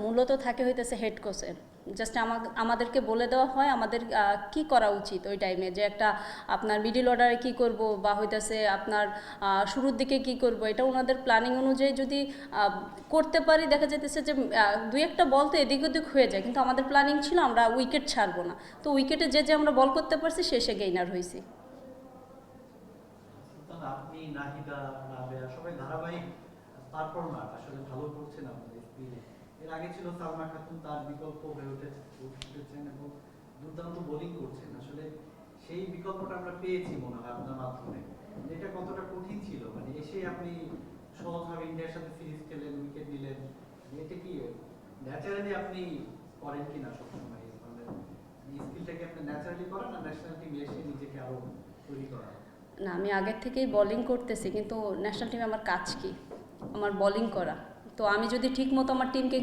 মূলত থাকে হইতেছে হেড কোচের। জাস্ট আমাদেরকে বলে দেওয়া হয় আমাদের কি করা উচিত ওই টাইমে, যে একটা আপনার মিডিল অর্ডারে কি করব বা হইতেছে আপনার শুরুর দিকে কি করব, এটা ওনাদের প্ল্যানিং অনুযায়ী যদি করতে পারি, দেখা যেতেছে যে দুই একটা বল তো এদিক ওদিক হয়ে যায়, কিন্তু আমাদের প্ল্যানিং ছিল আমরা উইকেট ছাড়বো না। তো উইকেটে যে আমরা বল করতে পারছি শেষে গেইনার হয়েছি। আপনি নাহিদা রাবেয়া সবাই ধারাবাহিক পারফর্মার, আসলে ভালো করছেন আপনাদের স্পিনে। এর আগে ছিল সালমা খাতুন, তার বিকল্প হয়ে উঠেছেন এবং দুর্দান্ত বোলিং করছেন। আসলে সেই বিকল্পটা আমরা পেয়েছি মনে হয় আপনার মাধ্যমে। এটা কতটা কঠিন ছিল, মানে এসে আপনি সহজভাবে ইন্ডিয়ার সাথে সিরিজ খেলেন, উইকেট নিলেন, এটা কি ন্যাচারালি আপনি করেন কিনা সবসময়? মানে স্কিলটাকে আপনি ন্যাচারালি করেন না ন্যাশনাল টিমে এসে নিজেকে আরো তৈরি করা? না, আমি আগের থেকেই বোলিং করতেছি, কিন্তু ন্যাশনাল টিমে আমার কাজ কি? আমার বোলিং করা। তো আমি যদি ঠিক মতো আমার টিমকে